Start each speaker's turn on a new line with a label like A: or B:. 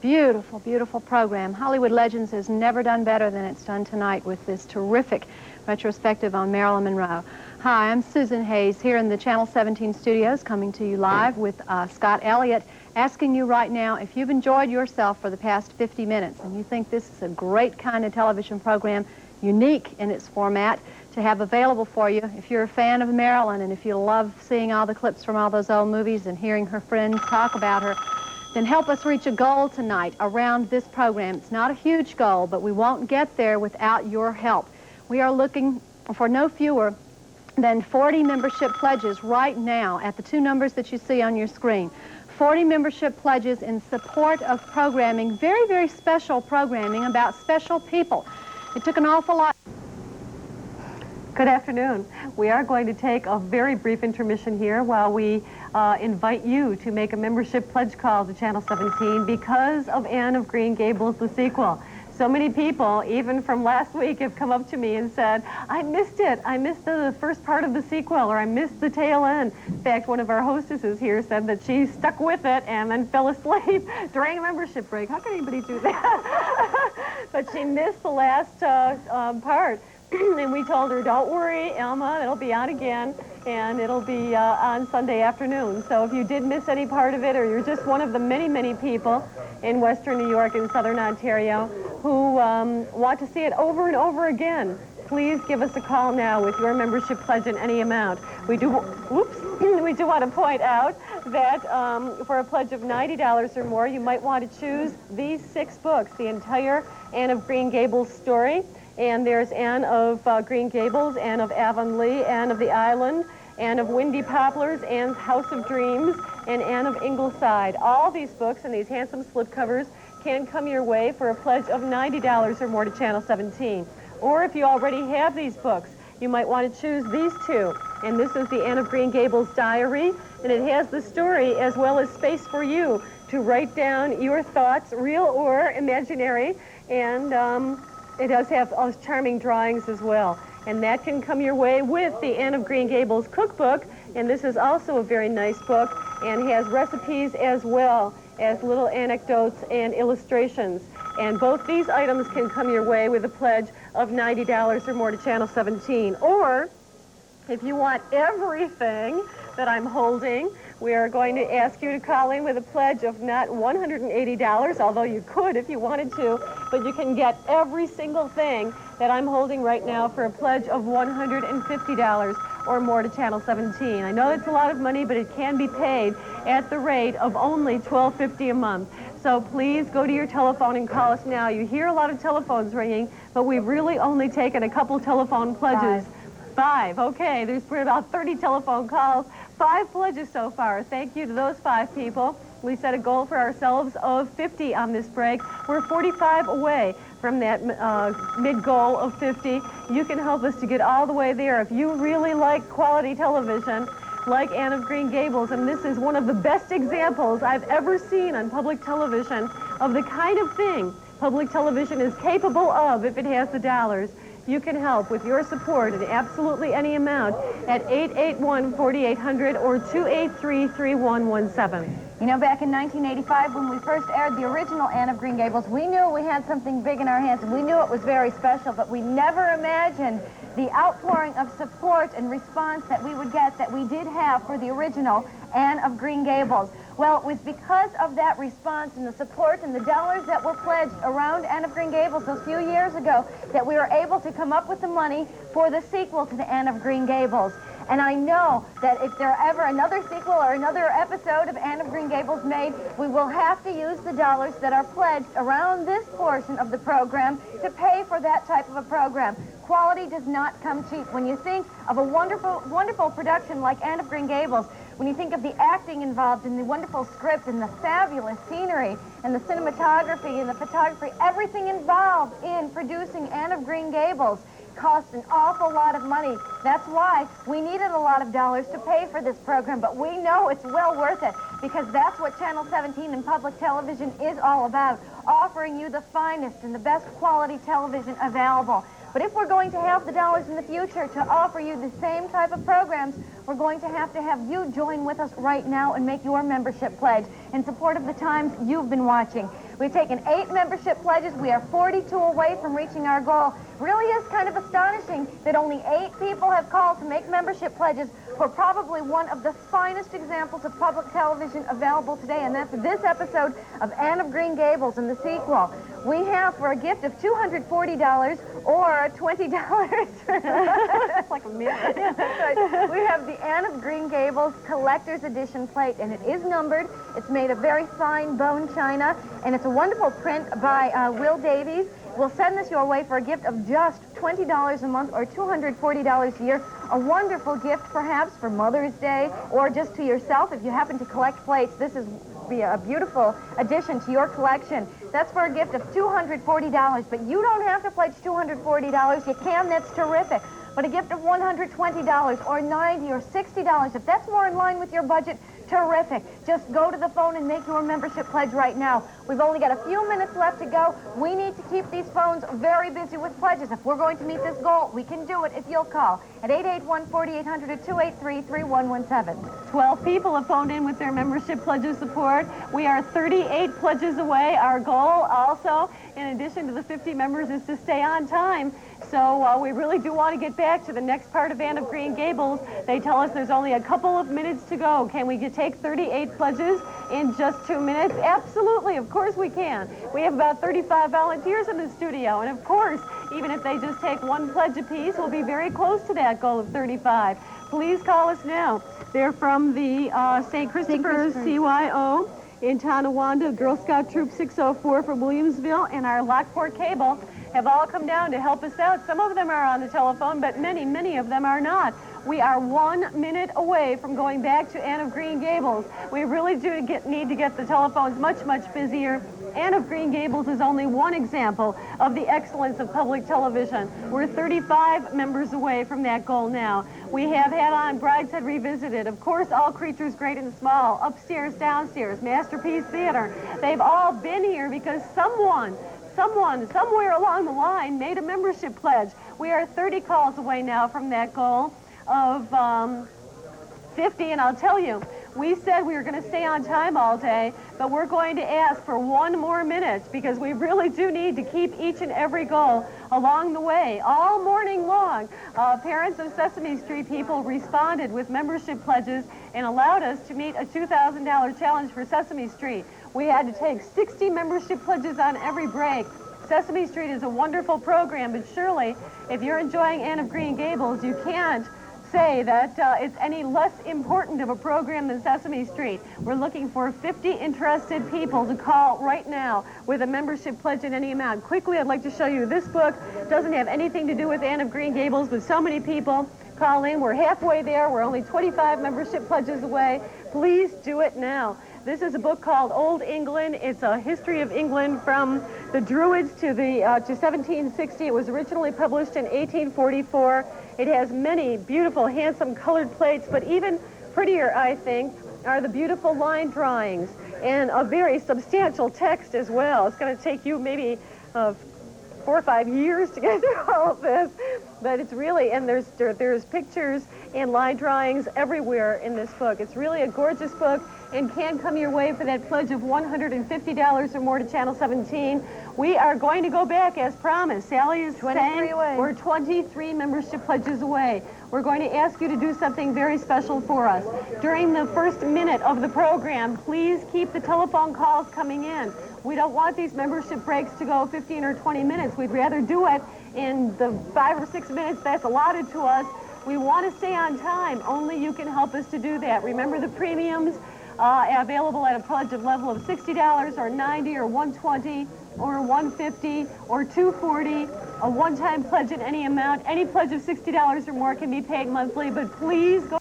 A: beautiful, beautiful program. Hollywood Legends has never done better than it's done tonight with this terrific retrospective on Marilyn Monroe. Hi, I'm Susan Hayes here in the Channel 17 studios, coming to you live with Scott Elliott, asking you right now if you've enjoyed yourself for the past 50 minutes and you think this is a great kind of television program, unique in its format, to have available for you. If you're a fan of Marilyn and if you love seeing all the clips from all those old movies and hearing her friends talk about her, then help us reach a goal tonight around this program. It's not a huge goal, but we won't get there without your help. We are looking for no fewer than 40 membership pledges right now at the two numbers that you see on your screen. 40 membership pledges in support of programming, very, very special programming about special people. It took an awful lot.
B: Good afternoon. We are going to take a very brief intermission here while we invite you to make a membership pledge call to Channel 17 because of Anne of Green Gables, the sequel. So many people, even from last week, have come up to me and said, I missed it. I missed the first part of the sequel, or I missed the tail end. In fact, one of our hostesses here said that she stuck with it and then fell asleep during a membership break. How can anybody do that? But she missed the last part. And we told her, don't worry, Elma, it'll be on again, and it'll be on Sunday afternoon. So if you did miss any part of it, or you're just one of the many, many people in Western New York and Southern Ontario who want to see it over and over again, please give us a call now with your membership pledge in any amount. We do want to point out that for a pledge of $90 or more, you might want to choose these 6 books, the entire Anne of Green Gables story. And there's Anne of Green Gables, Anne of Avonlea, Anne of the Island, Anne of Windy Poplars, Anne's House of Dreams, and Anne of Ingleside. All these books and these handsome slipcovers can come your way for a pledge of $90 or more to Channel 17. Or if you already have these books, you might want to choose these 2. And this is the Anne of Green Gables diary, and it has the story as well as space for you to write down your thoughts, real or imaginary, and it does have all those charming drawings as well. And that can come your way with the Anne of Green Gables cookbook. And this is also a very nice book and has recipes as well as little anecdotes and illustrations. And both these items can come your way with a pledge of $90 or more to Channel 17. Or, if you want everything that I'm holding, we are going to ask you to call in with a pledge of not $180, although you could if you wanted to, but you can get every single thing that I'm holding right now for a pledge of $150 or more to Channel 17. I know it's a lot of money, but it can be paid at the rate of only $12.50 a month. So please go to your telephone and call us now. You hear a lot of telephones ringing, but we've really only taken a couple telephone pledges. 5. Okay, there's been about 30 telephone calls. 5 pledges so far. Thank you to those 5 people. We set a goal for ourselves of 50 on this break. We're 45 away from that mid-goal of 50. You can help us to get all the way there. If you really like quality television, like Anne of Green Gables, and this is one of the best examples I've ever seen on public television of the kind of thing public television is capable of if it has the dollars. You can help with your support at absolutely any amount at 881-4800 or 283-3117.
C: You know, back in 1985, when we first aired the original Anne of Green Gables, we knew we had something big in our hands, and we knew it was very special, but we never imagined the outpouring of support and response that we would get that we did have for the original Anne of Green Gables. Well, it was because of that response and the support and the dollars that were pledged around Anne of Green Gables those few years ago that we were able to come up with the money for the sequel to the Anne of Green Gables. And I know that if there ever another sequel or another episode of Anne of Green Gables made, we will have to use the dollars that are pledged around this portion of the program to pay for that type of a program. Quality does not come cheap. When you think of a wonderful, wonderful production like Anne of Green Gables, when you think of the acting involved and the wonderful script and the fabulous scenery and the cinematography and the photography, everything involved in producing Anne of Green Gables cost an awful lot of money. That's why we needed a lot of dollars to pay for this program, but we know it's well worth it because that's what Channel 17 and public television is all about, offering you the finest and the best quality television available. But if we're going to have the dollars in the future to offer you the same type of programs, we're going to have you join with us right now and make your membership pledge in support of the times you've been watching. We've taken 8 membership pledges. We are 42 away from reaching our goal. Really is kind of astonishing that only 8 people have called to make membership pledges for probably one of the finest examples of public television available today, and that's this episode of Anne of Green Gables and the sequel. We have, for a gift of $240 or $20,
B: That's like a mirror.
C: that's right. We have the Anne of Green Gables Collector's Edition plate, and it is numbered. It's made of very fine bone china, and it's a wonderful print by Will Davies. We'll send this your way for a gift of just $20 a month or $240 a year. A wonderful gift, perhaps, for Mother's Day or just to yourself. If you happen to collect plates, this is be a beautiful addition to your collection. That's for a gift of $240, but you don't have to pledge $240. You can, that's terrific. But a gift of $120 or $90 or $60, if that's more in line with your budget, terrific. Just go to the phone and make your membership pledge right now. We've only got a few minutes left to go. We need to keep these phones very busy with pledges. If we're going to meet this goal, we can do it if you'll call at 881-4800 or 283-3117.
B: 12 people have phoned in with their membership pledges support. We are 38 pledges away. Our goal also, in addition to the 50 members, is to stay on time. So we really do want to get back to the next part of Anne of Green Gables. They tell us there's only a couple of minutes to go. Can we take 38 pledges in just 2 minutes? Absolutely, of course we can. We have about 35 volunteers in the studio, and of course, even if they just take 1 pledge apiece, we'll be very close to that goal of 35. Please call us now. They're from the St. Christopher's CYO in Tonawanda, Girl Scout Troop 604 from Williamsville, and our Lockport Cable have all come down to help us out. Some of them are on the telephone, but many of them are not. We are 1 minute away from going back to Anne of Green Gables. We really do need to get the telephones much busier. Anne of Green Gables is only one example of the excellence of public television. We're 35 members away from that goal now. We have had on Brideshead Revisited, of course, All Creatures Great and Small, Upstairs, Downstairs, Masterpiece Theater. They've all been here because someone, somewhere along the line, made a membership pledge. We are 30 calls away now from that goal of 50, and I'll tell you, we said we were going to stay on time all day, but we're going to ask for 1 more minute because we really do need to keep each and every goal along the way. All morning long, parents of Sesame Street people responded with membership pledges and allowed us to meet a $2,000 challenge for Sesame Street. We had to take 60 membership pledges on every break. Sesame Street is a wonderful program, but surely, if you're enjoying Anne of Green Gables, you can't say that it's any less important of a program than Sesame Street. We're looking for 50 interested people to call right now with a membership pledge in any amount. Quickly, I'd like to show you this book. Doesn't have anything to do with Anne of Green Gables, but so many people call in. We're halfway there. We're only 25 membership pledges away. Please do it now. This is a book called Old England. It's a history of England from the Druids to 1760. It was originally published in 1844. It has many beautiful, handsome colored plates, but even prettier, I think, are the beautiful line drawings and a very substantial text as well. It's going to take you maybe 4 or 5 years to get through all of this, but it's really, and there's pictures and line drawings everywhere in this book. It's really a gorgeous book and can come your way for that pledge of $150 or more to Channel 17. We are going to go back as promised. Sally is saying we're 23 membership pledges away. We're going to ask you to do something very special for us. During the first minute of the program, please keep the telephone calls coming in. We don't want these membership breaks to go 15 or 20 minutes. We'd rather do it in the 5 or 6 minutes that's allotted to us. We want to stay on time. Only you can help us to do that. Remember the premiums available at a pledge of level of $60 or $90 or $120 or $150 or $240. A one-time pledge in any amount. Any pledge of $60 or more can be paid monthly, but please go